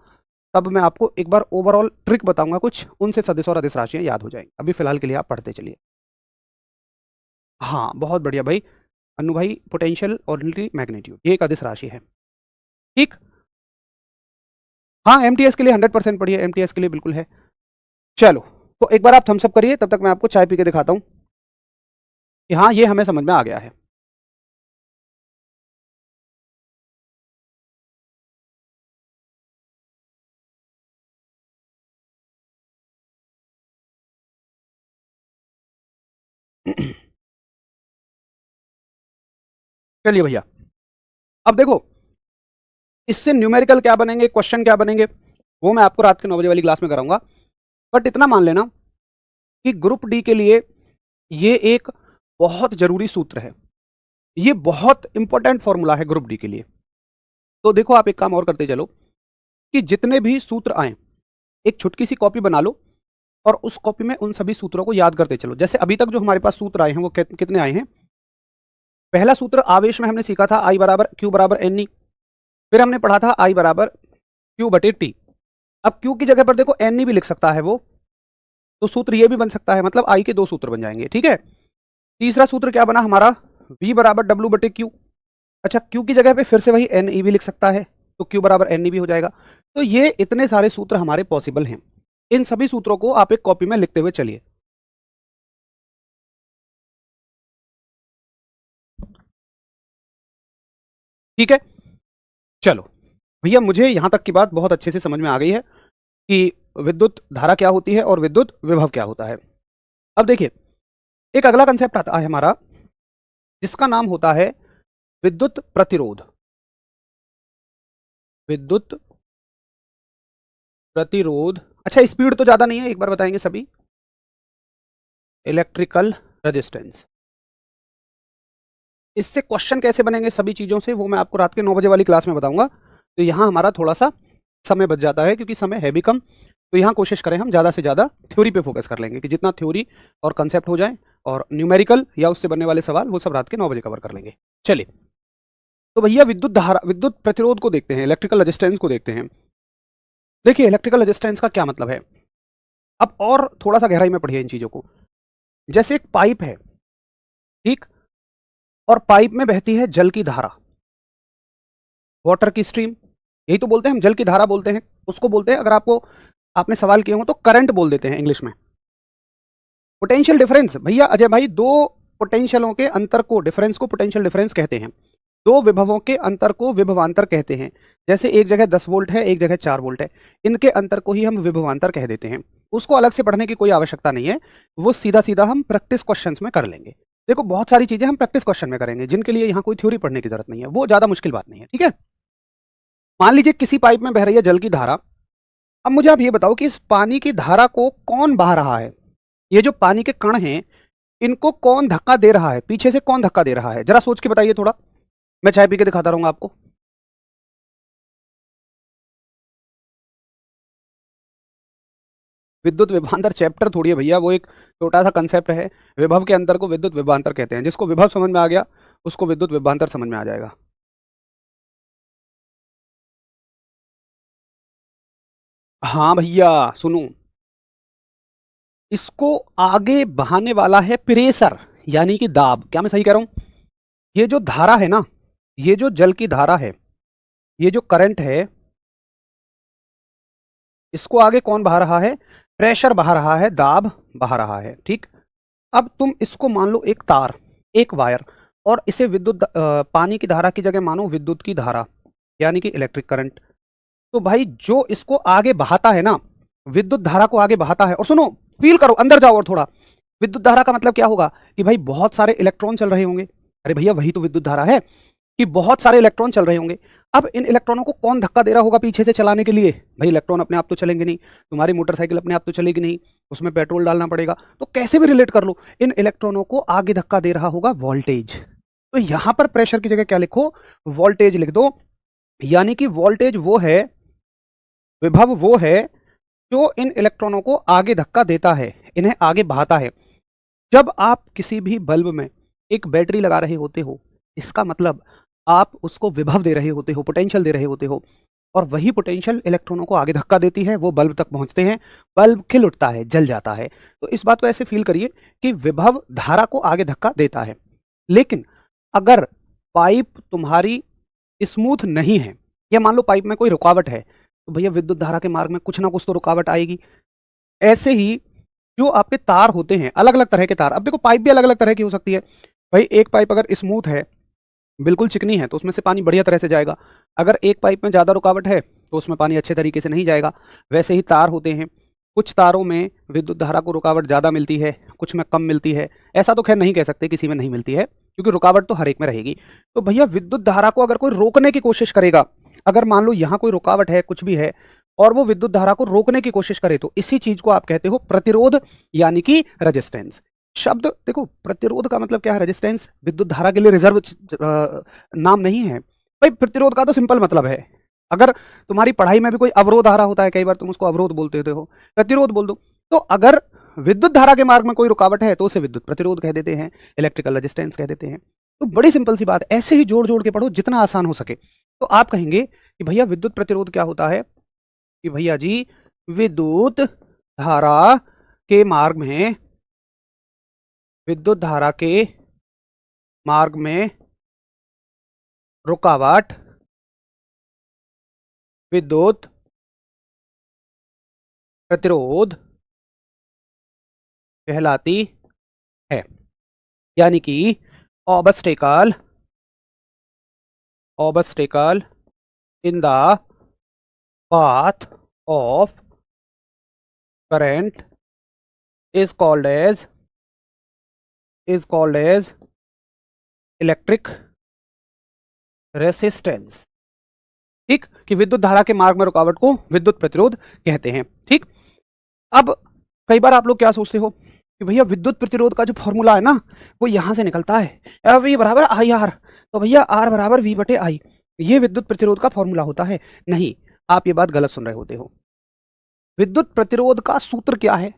तब मैं आपको एक बार ओवरऑल ट्रिक बताऊंगा कुछ, उनसे सदिश और अदिश राशियां याद हो जाएंगी। अभी फिलहाल के लिए आप पढ़ते चलिए। हाँ बहुत बढ़िया भाई, अनु भाई, पोटेंशियल ऑर्डिनरी मैग्नीट्यूड, ये एक अदिश राशि है, ठीक। हाँ एमटीएस के लिए 100% पढ़िए, एमटीएस के लिए बिल्कुल है। चलो, तो एक बार आप थम्स अप करिए, तब तक मैं आपको चाय पी के दिखाता हूँ कि हाँ ये हमें समझ में आ गया है। चलिए भैया, अब देखो इससे न्यूमेरिकल क्या बनेंगे, क्वेश्चन क्या बनेंगे, वो मैं आपको रात के 9 बजे वाली क्लास में कराऊंगा। बट इतना मान लेना कि ग्रुप डी के लिए ये एक बहुत जरूरी सूत्र है, ये बहुत इंपॉर्टेंट फॉर्मूला है ग्रुप डी के लिए। तो देखो आप एक काम और करते चलो, कि जितने भी सूत्र आए एक छोटी सी कॉपी बना लो, और उस कॉपी में उन सभी सूत्रों को याद करते चलो। जैसे अभी तक जो हमारे पास सूत्र आए हैं वो कितने आए हैं। पहला सूत्र आवेश में हमने सीखा था आई बराबर क्यू बराबर एन ई, फिर हमने पढ़ा था आई बराबर क्यू बटे टी। अब क्यू की जगह पर देखो एन ई भी लिख सकता है वो, तो सूत्र ये भी बन सकता है, मतलब आई के दो सूत्र बन जाएंगे, ठीक है। तीसरा सूत्र क्या बना हमारा, वी बराबर डब्ल्यू बटे क्यू। अच्छा क्यू की जगह पे फिर से वही एन ई भी लिख सकता है, तो क्यू बराबर एन ई भी हो जाएगा। तो ये इतने सारे सूत्र हमारे पॉसिबल हैं, इन सभी सूत्रों को आप एक कॉपी में लिखते हुए चलिए। ठीक है, चलो भैया मुझे यहां तक की बात बहुत अच्छे से समझ में आ गई है कि विद्युत धारा क्या होती है और विद्युत विभव क्या होता है। अब देखिए, एक अगला कंसेप्ट आता है हमारा, जिसका नाम होता है विद्युत प्रतिरोध। विद्युत प्रतिरोध, अच्छा स्पीड तो ज्यादा नहीं है, एक बार बताएंगे सभी। Electrical resistance. इससे क्वेश्चन कैसे बनेंगे सभी चीजों से, वो मैं आपको रात के 9 बजे वाली क्लास में बताऊंगा। तो यहां हमारा थोड़ा सा समय बच जाता है क्योंकि समय है भी कम। तो यहाँ कोशिश करें हम ज़्यादा से ज़्यादा थ्योरी पे फोकस कर लेंगे कि जितना थ्योरी और कंसेप्ट हो जाए, और न्यूमेरिकल या उससे बनने वाले सवाल वो सब रात के 9 बजे कवर कर लेंगे। चलिए, तो भैया विद्युत धारा, विद्युत प्रतिरोध को देखते हैं, इलेक्ट्रिकल रेजिस्टेंस को देखते हैं। देखिए इलेक्ट्रिकल रेजिस्टेंस का क्या मतलब है, अब और थोड़ा सा गहराई में पढ़िए इन चीज़ों को। जैसे एक पाइप है, ठीक, और पाइप में बहती है जल की धारा, वाटर की स्ट्रीम, यही तो बोलते हैं हम, जल की धारा बोलते हैं उसको, बोलते हैं, अगर आपको आपने सवाल किए हो तो करंट बोल देते हैं इंग्लिश में। पोटेंशियल डिफरेंस, भैया अजय भाई, दो पोटेंशियलों के अंतर को, डिफरेंस को पोटेंशियल डिफरेंस कहते हैं। दो विभवों के अंतर को विभवांतर कहते हैं। जैसे एक जगह 10 वोल्ट है, एक जगह 4 वोल्ट है, इनके अंतर को ही हम विभवांतर कह देते हैं। उसको अलग से पढ़ने की कोई आवश्यकता नहीं है, वो सीधा सीधा हम प्रैक्टिस क्वेश्चंस में कर लेंगे। देखो बहुत सारी चीजें हम प्रैक्टिस क्वेश्चन में करेंगे, जिनके लिए यहाँ कोई थ्योरी पढ़ने की जरूरत नहीं है, वो ज्यादा मुश्किल बात नहीं है, ठीक है। मान लीजिए किसी पाइप में बह रही है जल की धारा। अब मुझे आप ये बताओ कि इस पानी की धारा को कौन बहा रहा है, ये जो पानी के कण हैं इनको कौन धक्का दे रहा है, पीछे से कौन धक्का दे रहा है, जरा सोच के बताइए थोड़ा, मैं चाय पी के दिखाता रहूंगा आपको। विद्युत विभवांतर चैप्टर थोड़ी है भैया, वो एक छोटा सा कंसेप्ट है। विभव के अंतर को विद्युत विभवांतर कहते हैं, जिसको विभव समझ में आ गया उसको विद्युत विभवांतर समझ में आ जाएगा। हाँ भैया सुनो, इसको आगे बहाने वाला है प्रेशर, यानी कि दाब। क्या मैं सही कह रहा हूं, ये जो धारा है ना, ये जो जल की धारा है, ये जो करंट है, इसको आगे कौन बहा रहा है, प्रेशर बहा रहा है, दाब बहा रहा है, ठीक। अब तुम इसको मान लो एक तार, एक वायर, और इसे विद्युत पानी की धारा की जगह मानो विद्युत की धारा, यानी कि इलेक्ट्रिक करंट। तो भाई जो इसको आगे बहाता है ना, विद्युत धारा को आगे बहाता है, और सुनो, फील करो, अंदर जाओ और थोड़ा, विद्युत धारा का मतलब क्या होगा कि भाई बहुत सारे इलेक्ट्रॉन चल रहे होंगे। अरे भैया वही तो विद्युत धारा है, कि बहुत सारे इलेक्ट्रॉन चल रहे होंगे। अब इन इलेक्ट्रॉनों को कौन धक्का दे रहा होगा पीछे से चलाने के लिए, भाई इलेक्ट्रॉन अपने आप तो चलेंगे नहीं, तुम्हारी मोटरसाइकिल अपने आप तो चलेगी नहीं, उसमें पेट्रोल डालना पड़ेगा। तो कैसे भी रिलेट कर लो, इन इलेक्ट्रॉनों को आगे धक्का दे रहा होगा वोल्टेज। तो यहां पर प्रेशर की जगह क्या लिखो, वोल्टेज लिख दो। यानी कि वोल्टेज वो है, विभव वो है जो इन इलेक्ट्रॉनों को आगे धक्का देता है, इन्हें आगे बहाता है। जब आप किसी भी बल्ब में एक बैटरी लगा रहे होते हो, इसका मतलब आप उसको विभव दे रहे होते हो, पोटेंशियल दे रहे होते हो, और वही पोटेंशियल इलेक्ट्रॉनों को आगे धक्का देती है, वो बल्ब तक पहुंचते हैं, बल्ब खिल उठता है, जल जाता है। तो इस बात को ऐसे फील करिए कि विभव धारा को आगे धक्का देता है। लेकिन अगर पाइप तुम्हारी स्मूथ नहीं है, या मान लो पाइप में कोई रुकावट है, तो भैया विद्युत धारा के मार्ग में कुछ ना कुछ तो रुकावट आएगी। ऐसे ही जो आपके तार होते हैं, अलग अलग तरह के तार, अब देखो पाइप भी अलग अलग तरह की हो सकती है। भाई एक पाइप अगर स्मूथ है, बिल्कुल चिकनी है, तो उसमें से पानी बढ़िया तरह से जाएगा। अगर एक पाइप में ज़्यादा रुकावट है तो उसमें पानी अच्छे तरीके से नहीं जाएगा। वैसे ही तार होते हैं, कुछ तारों में विद्युत धारा को रुकावट ज़्यादा मिलती है, कुछ में कम मिलती है। ऐसा तो खैर नहीं कह सकते किसी में नहीं मिलती है, क्योंकि रुकावट तो हर एक में रहेगी। तो भैया विद्युत धारा को अगर कोई रोकने की कोशिश करेगा, अगर मान लो यहाँ कोई रुकावट है, कुछ भी है, और वो विद्युत धारा को रोकने की कोशिश करे, तो इसी चीज को आप कहते हो प्रतिरोध, यानी कि रेजिस्टेंस। शब्द देखो, प्रतिरोध का मतलब क्या है, रेजिस्टेंस विद्युत धारा के लिए रिजर्व नाम नहीं है भाई। प्रतिरोध का तो सिंपल मतलब है, अगर तुम्हारी पढ़ाई में भी कोई अवरोध आ रहा होता है, कई बार तुम उसको अवरोध बोलते होते हो, प्रतिरोध बोल दो। तो अगर विद्युत धारा के मार्ग में कोई रुकावट है तो उसे विद्युत प्रतिरोध कह देते हैं, इलेक्ट्रिकल रेजिस्टेंस कह देते हैं। तो बड़ी सिंपल सी बात, ऐसे ही जोड़ जोड़ के पढ़ो जितना आसान हो सके। तो आप कहेंगे कि भैया विद्युत प्रतिरोध क्या होता है, कि भैया जी विद्युत धारा के मार्ग में, विद्युत धारा के मार्ग में रुकावट विद्युत प्रतिरोध कहलाती है। यानी कि obstacle in the path of current is called as electric resistance। ठीक, कि विद्युत धारा के मार्ग में रुकावट को विद्युत प्रतिरोध कहते हैं। ठीक, अब कई बार आप लोग क्या सोचते हो कि भैया विद्युत प्रतिरोध का जो फॉर्मूला है ना वो यहां से निकलता है, V बराबर आई आर, तो भैया R बराबर V बटे आई, ये विद्युत प्रतिरोध का फॉर्मूला होता है। नहीं, आप ये बात गलत सुन रहे होते हो। विद्युत प्रतिरोध का सूत्र क्या है,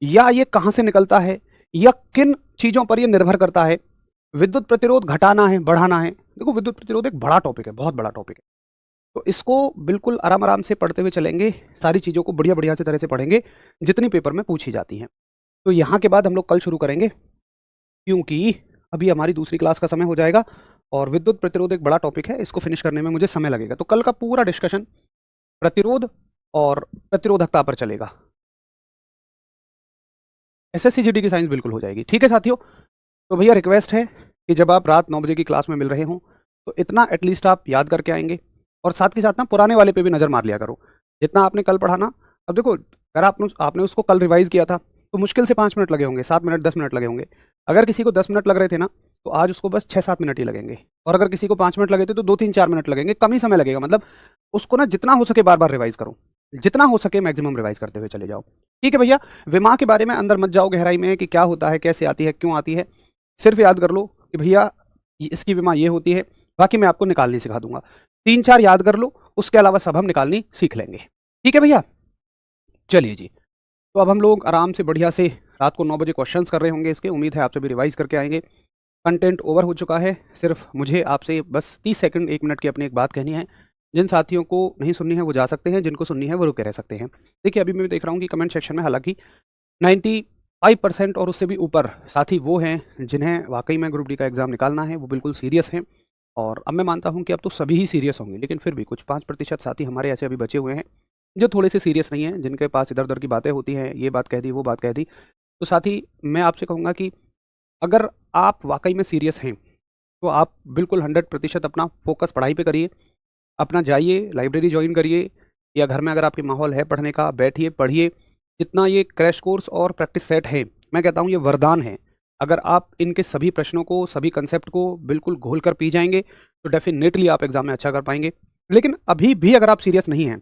या ये कहां से निकलता है, या किन चीजों पर ये निर्भर करता है। विद्युत प्रतिरोध घटाना है, बढ़ाना है। देखो, विद्युत प्रतिरोध एक बड़ा टॉपिक है, बहुत बड़ा टॉपिक है, तो इसको बिल्कुल आराम आराम से पढ़ते हुए चलेंगे, सारी चीज़ों को बढ़िया बढ़िया से तरह से पढ़ेंगे जितनी पेपर में पूछी जाती हैं। तो यहाँ के बाद हम लोग कल शुरू करेंगे, क्योंकि अभी हमारी दूसरी क्लास का समय हो जाएगा और विद्युत प्रतिरोध एक बड़ा टॉपिक है, इसको फिनिश करने में मुझे समय लगेगा। तो कल का पूरा डिस्कशन प्रतिरोध और प्रतिरोधकता पर चलेगा। SSC GD की साइंस बिल्कुल हो जाएगी। ठीक है साथियों, तो भैया रिक्वेस्ट है कि जब आप रात 9 बजे की क्लास में मिल रहे हों तो इतना एटलीस्ट आप याद करके आएंगे, और साथ के साथ ना पुराने वाले पे भी नज़र मार लिया करो, जितना आपने कल पढ़ा ना। अब देखो, अगर आपने उसको कल रिवाइज किया था तो मुश्किल से 5 मिनट लगे होंगे, 7 मिनट 10 मिनट लगे होंगे। अगर किसी को 10 मिनट लग रहे थे ना तो आज उसको बस 6-7 मिनट ही लगेंगे, और अगर किसी को 5 मिनट लगे थे तो 2-3-4 मिनट लगेंगे, कम ही समय लगेगा। मतलब उसको ना जितना हो सके बार बार रिवाइज करो, जितना हो सके मैक्सिमम रिवाइज करते हुए चले जाओ। ठीक है भैया, विमा के बारे में अंदर मत जाओ गहराई में कि क्या होता है, कैसे आती है, क्यों आती है। सिर्फ याद कर लो कि भैया इसकी विमा ये होती है, बाकी मैं आपको निकालनी सिखा दूंगा। 3-4 याद कर लो, उसके अलावा सब हम निकालनी सीख लेंगे। ठीक है भैया, चलिए जी। तो अब हम लोग आराम से बढ़िया से रात को 9 बजे क्वेश्चंस कर रहे होंगे इसके। उम्मीद है आप सभी रिवाइज करके आएंगे। कंटेंट ओवर हो चुका है, सिर्फ मुझे आपसे बस 30 सेकंड 1 मिनट की अपनी एक बात कहनी है। जिन साथियों को नहीं सुननी है वो जा सकते हैं, जिनको सुननी है वो रुके रह सकते हैं। देखिए, अभी मैं देख रहा हूँ कि कमेंट सेक्शन में हालांकि 95% और उससे भी ऊपर साथी वो हैं जिन्हें वाकई में ग्रुप डी का एग्ज़ाम निकालना है, वो बिल्कुल सीरियस हैं। और अब मैं मानता हूं कि अब तो सभी ही सीरियस होंगे, लेकिन फिर भी कुछ 5% साथी हमारे ऐसे अभी बचे हुए हैं जो थोड़े से सीरियस नहीं हैं, जिनके पास इधर उधर की बातें होती हैं, ये बात कह दी वो बात कह दी। तो साथी, मैं आपसे कहूँगा कि अगर आप वाकई में सीरियस हैं तो आप बिल्कुल 100% अपना फोकस पढ़ाई पे करिए। अपना जाइए, लाइब्रेरी ज्वाइन करिए, या घर में अगर आपके माहौल है पढ़ने का, बैठिए पढ़िए। जितना ये क्रैश कोर्स और प्रैक्टिस सेट है, मैं कहता हूँ ये वरदान है। अगर आप इनके सभी प्रश्नों को, सभी कंसेप्ट को बिल्कुल घोल कर पी जाएंगे तो डेफिनेटली आप एग्जाम में अच्छा कर पाएंगे। लेकिन अभी भी अगर आप सीरियस नहीं हैं,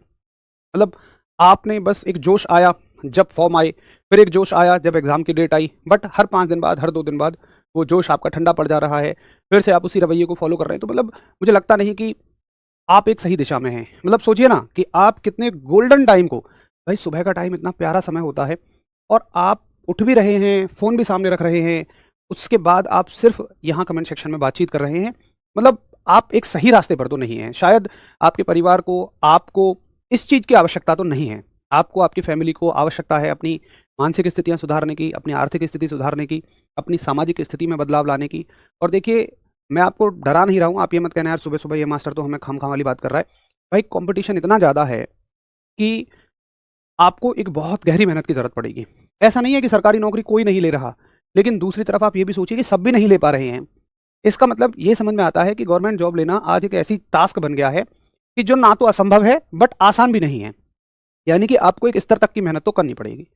मतलब आपने बस एक जोश आया जब फॉर्म आए, फिर एक जोश आया जब एग्जाम की डेट आई, बट हर 5 दिन बाद, हर 2 दिन बाद वो जोश आपका ठंडा पड़ जा रहा है, फिर से आप उसी रवैये को फॉलो कर रहे हैं, तो मतलब मुझे लगता नहीं कि आप एक सही दिशा में हैं। मतलब सोचिए ना कि आप कितने गोल्डन टाइम को, भाई सुबह का टाइम इतना प्यारा समय होता है, और आप उठ भी रहे हैं, फ़ोन भी सामने रख रहे हैं, उसके बाद आप सिर्फ यहाँ कमेंट सेक्शन में बातचीत कर रहे हैं। मतलब आप एक सही रास्ते पर तो नहीं हैं। शायद आपके परिवार को, आपको इस चीज़ की आवश्यकता तो नहीं है, आपको, आपकी फैमिली को आवश्यकता है अपनी मानसिक स्थितियाँ सुधारने की, अपनी आर्थिक स्थिति सुधारने की, अपनी सामाजिक स्थिति में बदलाव लाने की। और देखिए, मैं आपको डरा नहीं रहा हूँ, आप ये मत कहना यार सुबह सुबह ये मास्टर तो हमें खाम वाली बात कर रहा है। भाई कंपटीशन इतना ज़्यादा है कि आपको एक बहुत गहरी मेहनत की ज़रूरत पड़ेगी। ऐसा नहीं है कि सरकारी नौकरी कोई नहीं ले रहा, लेकिन दूसरी तरफ आप ये भी सोचिए कि सब भी नहीं ले पा रहे हैं। इसका मतलब ये समझ में आता है कि गवर्नमेंट जॉब लेना आज एक ऐसी टास्क बन गया है कि जो ना तो असंभव है बट आसान भी नहीं है। यानी कि आपको एक स्तर तक की मेहनत तो करनी पड़ेगी।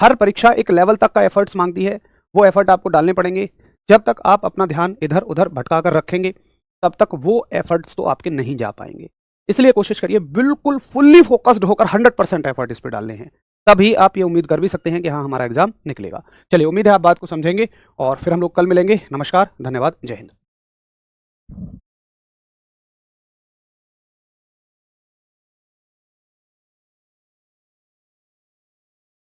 हर परीक्षा एक लेवल तक का एफर्ट्स मांगती है, वो एफर्ट आपको डालने पड़ेंगे। जब तक आप अपना ध्यान इधर उधर भटका कर रखेंगे तब तक वो एफर्ट्स तो आपके नहीं जा पाएंगे। इसलिए कोशिश करिए बिल्कुल फुल्ली फोकस्ड होकर 100% एफर्ट इस पे डालने हैं, तभी आप ये उम्मीद कर भी सकते हैं कि हाँ हमारा एग्जाम निकलेगा। चलिए, उम्मीद है आप बात को समझेंगे और फिर हम लोग कल मिलेंगे। नमस्कार, धन्यवाद, जय हिंद।